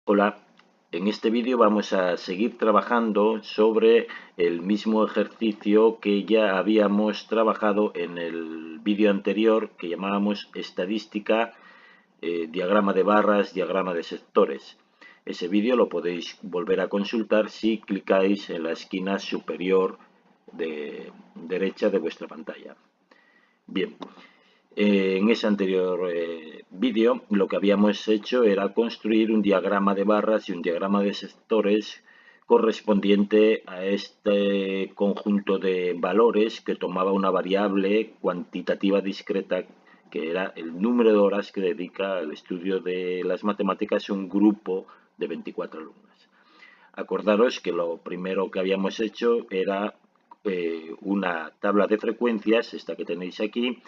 Hola, en este vídeo vamos a seguir trabajando sobre el mismo ejercicio que ya habíamos trabajado en el vídeo anterior que llamábamos estadística, diagrama de barras, diagrama de sectores. Ese vídeo lo podéis volver a consultar si clicáis en la esquina superior derecha de vuestra pantalla. Bien. En ese anterior vídeo lo que habíamos hecho era construir un diagrama de barras y un diagrama de sectores correspondiente a este conjunto de valores que tomaba una variable cuantitativa discreta que era el número de horas que dedica al estudio de las matemáticas un grupo de 24 alumnos. Acordaros que lo primero que habíamos hecho era una tabla de frecuencias, esta que tenéis aquí,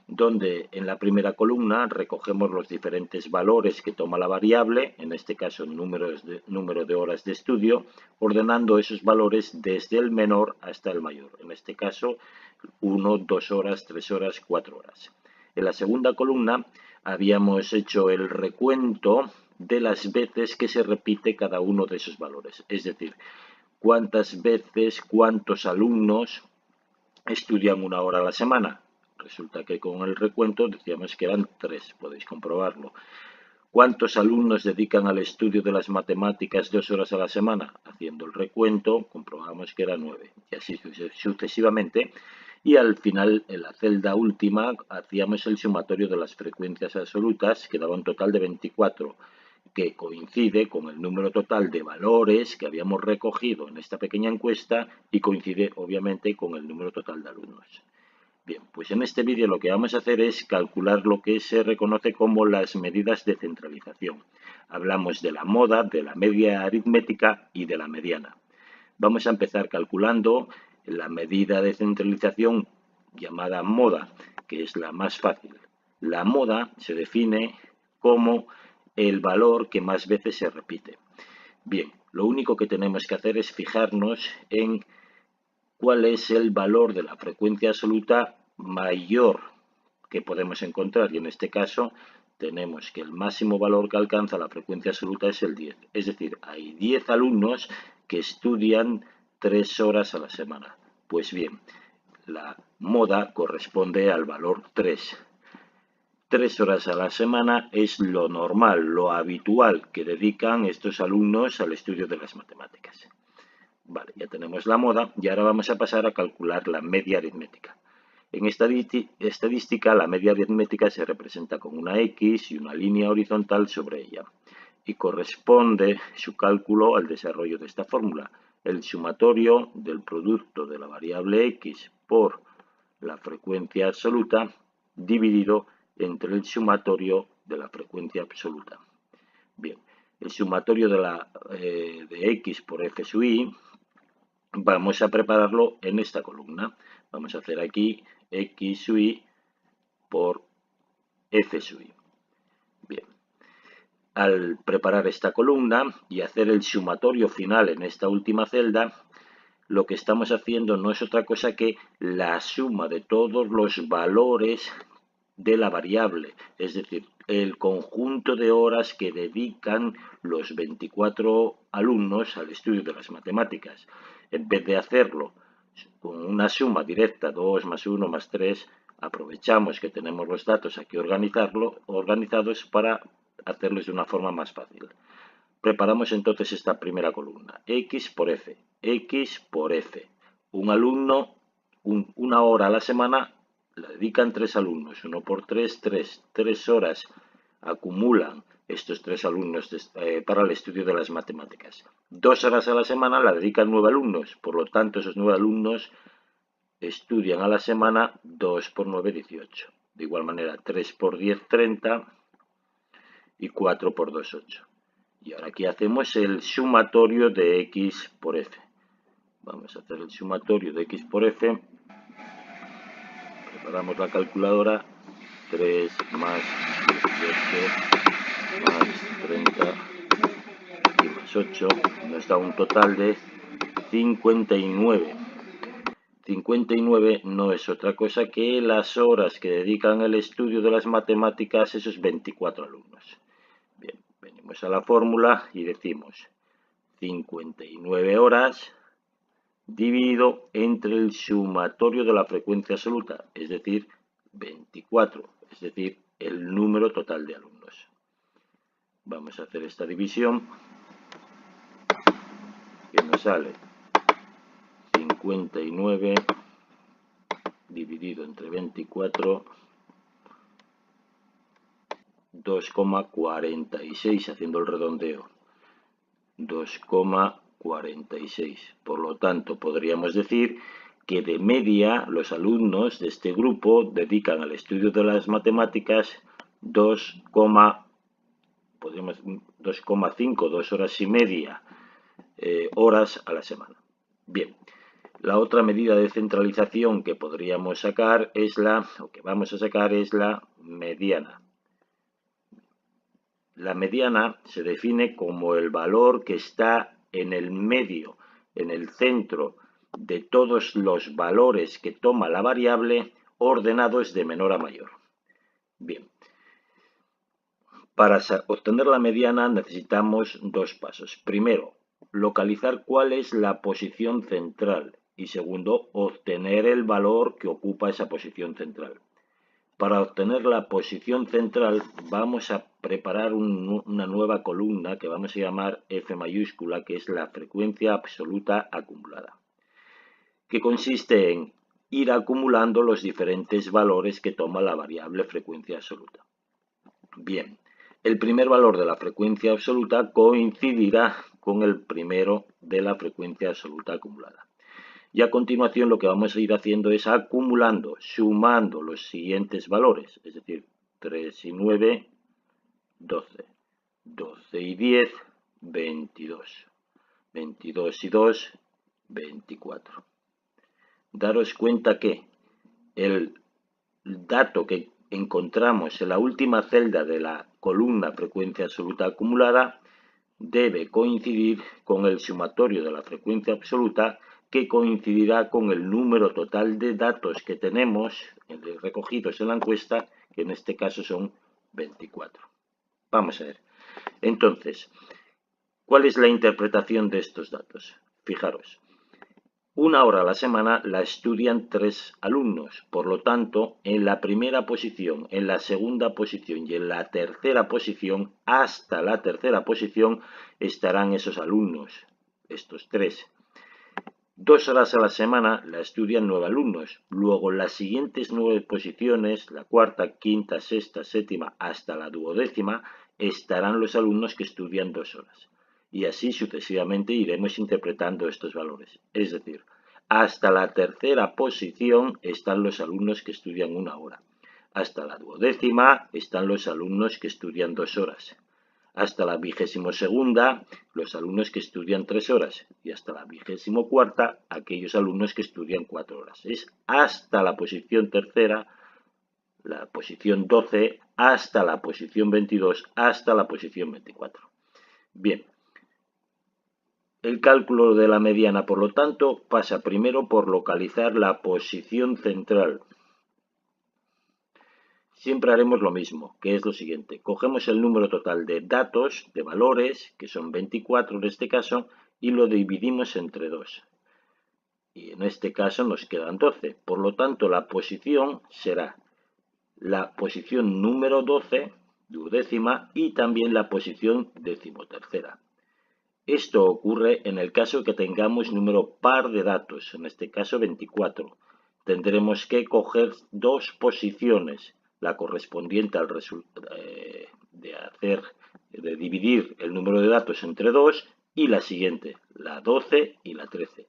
donde en la primera columna recogemos los diferentes valores que toma la variable, en este caso número de horas de estudio, ordenando esos valores desde el menor hasta el mayor, en este caso 1, 2 horas, 3 horas, 4 horas. En la segunda columna habíamos hecho el recuento de las veces que se repite cada uno de esos valores, es decir, cuántas veces, cuántos alumnos estudian una hora a la semana. Resulta que con el recuento decíamos que eran 3, podéis comprobarlo. ¿Cuántos alumnos dedican al estudio de las matemáticas 2 horas a la semana? Haciendo el recuento, comprobamos que era 9, y así sucesivamente. Y al final, en la celda última, hacíamos el sumatorio de las frecuencias absolutas, que daba un total de 24, que coincide con el número total de valores que habíamos recogido en esta pequeña encuesta y coincide, obviamente, con el número total de alumnos. Bien, pues en este vídeo lo que vamos a hacer es calcular lo que se reconoce como las medidas de centralización. Hablamos de la moda, de la media aritmética y de la mediana. Vamos a empezar calculando la medida de centralización llamada moda, que es la más fácil. La moda se define como el valor que más veces se repite. Bien, lo único que tenemos que hacer es fijarnos en cuál es el valor de la frecuencia absoluta mayor que podemos encontrar, y en este caso tenemos que el máximo valor que alcanza la frecuencia absoluta es el 10, es decir, hay 10 alumnos que estudian 3 horas a la semana. Pues bien, la moda corresponde al valor 3. 3 horas a la semana es lo normal, lo habitual que dedican estos alumnos al estudio de las matemáticas. Vale, ya tenemos la moda y ahora vamos a pasar a calcular la media aritmética. En estadística, la media aritmética se representa con una X y una línea horizontal sobre ella, y corresponde su cálculo al desarrollo de esta fórmula, el sumatorio del producto de la variable X por la frecuencia absoluta dividido entre el sumatorio de la frecuencia absoluta. Bien, el sumatorio de X por F sub I vamos a prepararlo en esta columna. Vamos a hacer aquí X sub I por F sub I. Bien. Al preparar esta columna y hacer el sumatorio final en esta última celda, lo que estamos haciendo no es otra cosa que la suma de todos los valores de la variable, es decir, el conjunto de horas que dedican los 24 alumnos al estudio de las matemáticas. En vez de hacerlo con una suma directa, 2 más 1 más 3, aprovechamos que tenemos los datos aquí organizados para hacerlos de una forma más fácil. Preparamos entonces esta primera columna, X por F, X por F. Un alumno, una hora a la semana, la dedican 3 alumnos, 1 por 3, 3. 3 horas acumulan estos 3 alumnos para el estudio de las matemáticas. 2 horas a la semana la dedican 9 alumnos, por lo tanto esos 9 alumnos estudian a la semana 2 por 9, 18. De igual manera 3 por 10, 30 y 4 por 2, 8. Y ahora aquí hacemos el sumatorio de X por F. Vamos a hacer el sumatorio de X por F. Preparamos la calculadora. 3 más 18 más 30 y más 8 nos da un total de 59. 59 no es otra cosa que las horas que dedican al estudio de las matemáticas esos 24 alumnos. Bien, Volvemos a la fórmula y decimos 59 horas dividido entre el sumatorio de la frecuencia absoluta, es decir, 24, es decir, el número total de alumnos. Vamos a hacer esta división, que nos sale 59 dividido entre 24, 2,46, haciendo el redondeo, 2,46. Por lo tanto, podríamos decir que de media los alumnos de este grupo dedican al estudio de las matemáticas 2,5, 2 horas y media horas a la semana. Bien, la otra medida de centralización que podríamos sacar es vamos a sacar es la mediana. La mediana se define como el valor que está en el medio, en el centro de todos los valores que toma la variable, ordenados de menor a mayor. Bien, para obtener la mediana necesitamos dos pasos. Primero, localizar cuál es la posición central y segundo, obtener el valor que ocupa esa posición central. Para obtener la posición central vamos a preparar una nueva columna que vamos a llamar F mayúscula, que es la frecuencia absoluta acumulada, que consiste en ir acumulando los diferentes valores que toma la variable frecuencia absoluta. Bien, el primer valor de la frecuencia absoluta coincidirá con el primero de la frecuencia absoluta acumulada. Y a continuación lo que vamos a ir haciendo es acumulando, sumando los siguientes valores, es decir, 3 y 9, 12, 12 y 10, 22, 22 y 2, 24. Daros cuenta que el dato que encontramos en la última celda de la columna frecuencia absoluta acumulada debe coincidir con el sumatorio de la frecuencia absoluta, que coincidirá con el número total de datos que tenemos recogidos en la encuesta, que en este caso son 24. Vamos a ver. Entonces, ¿cuál es la interpretación de estos datos? Fijaros, una hora a la semana la estudian 3 alumnos, por lo tanto, en la primera posición, en la segunda posición y en la tercera posición, hasta la tercera posición, estarán esos alumnos, estos 3. 2 horas a la semana la estudian 9 alumnos. Luego, las siguientes 9 posiciones, la cuarta, quinta, sexta, séptima, hasta la duodécima, estarán los alumnos que estudian 2 horas. Y así sucesivamente iremos interpretando estos valores. Es decir, hasta la tercera posición están los alumnos que estudian 1 hora. Hasta la duodécima están los alumnos que estudian 2 horas. Hasta la 22ª, los alumnos que estudian 3 horas. Y hasta la 24ª, aquellos alumnos que estudian 4 horas. Es hasta la posición tercera, la posición 12, hasta la posición 22, hasta la posición 24. Bien. El cálculo de la mediana, por lo tanto, pasa primero por localizar la posición central. Siempre haremos lo mismo, que es lo siguiente. Cogemos el número total de datos, de valores, que son 24 en este caso, y lo dividimos entre 2. Y en este caso nos quedan 12. Por lo tanto, la posición será la posición número 12, duodécima, y también la posición decimotercera. Esto ocurre en el caso que tengamos número par de datos, en este caso 24. Tendremos que coger 2 posiciones, la correspondiente al de dividir el número de datos entre 2 y la siguiente, la 12 y la 13.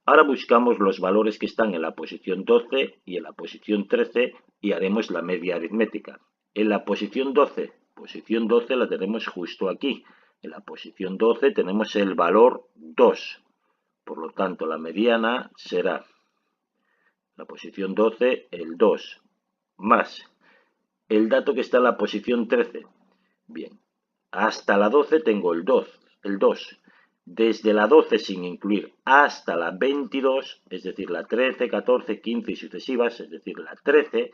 Ahora buscamos los valores que están en la posición 12 y en la posición 13 y haremos la media aritmética. En la posición 12 la tenemos justo aquí. En la posición 12 tenemos el valor 2. Por lo tanto, la mediana será la posición 12, el 2, más el dato que está en la posición 13. Bien, hasta la 12 tengo el 2. Desde la 12 sin incluir hasta la 22, es decir, la 13, 14, 15 y sucesivas, es decir, la 13,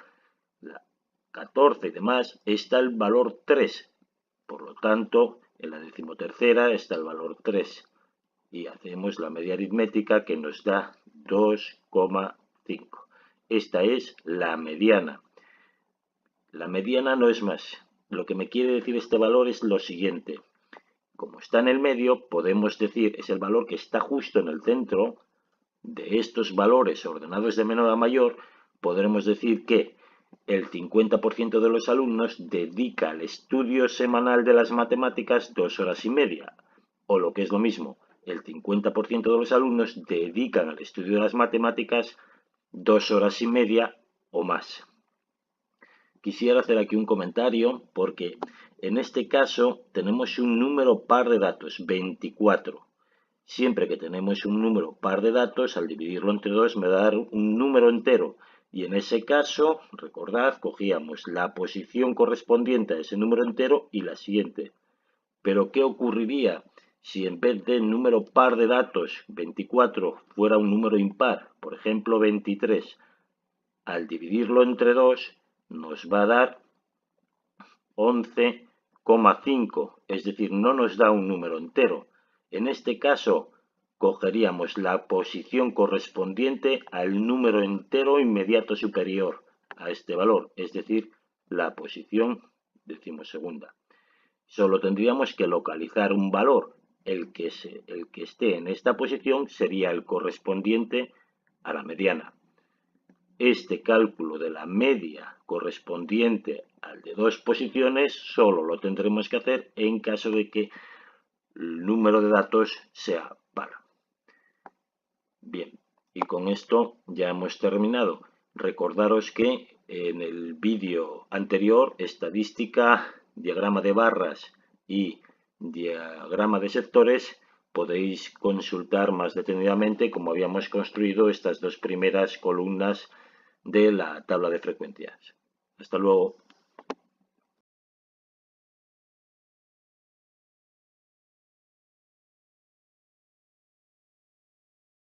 la 14 y demás, está el valor 3. Por lo tanto, En la decimotercera está el valor 3 y hacemos la media aritmética que nos da 2,5. Esta es la mediana. La mediana no es más. Lo que me quiere decir este valor es lo siguiente. Como está en el medio, podemos decir, es el valor que está justo en el centro de estos valores ordenados de menor a mayor, podremos decir que el 50% de los alumnos dedica al estudio semanal de las matemáticas 2 horas y media, o lo que es lo mismo, el 50% de los alumnos dedican al estudio de las matemáticas 2 horas y media o más. Quisiera hacer aquí un comentario porque en este caso tenemos un número par de datos, 24. Siempre que tenemos un número par de datos, al dividirlo entre 2 me va a dar un número entero. Y en ese caso, recordad, cogíamos la posición correspondiente a ese número entero y la siguiente. Pero ¿qué ocurriría si en vez de número par de datos, 24, fuera un número impar? Por ejemplo, 23. Al dividirlo entre 2 nos va a dar 11,5. Es decir, no nos da un número entero. En este caso, cogeríamos la posición correspondiente al número entero inmediato superior a este valor, es decir, la posición decimosegunda. Solo tendríamos que localizar un valor. El que esté en esta posición sería el correspondiente a la mediana. Este cálculo de la media correspondiente al de dos posiciones solo lo tendremos que hacer en caso de que el número de datos sea par. Bien, y con esto ya hemos terminado. Recordaros que en el vídeo anterior, estadística, diagrama de barras y diagrama de sectores, podéis consultar más detenidamente cómo habíamos construido estas dos primeras columnas de la tabla de frecuencias. Hasta luego.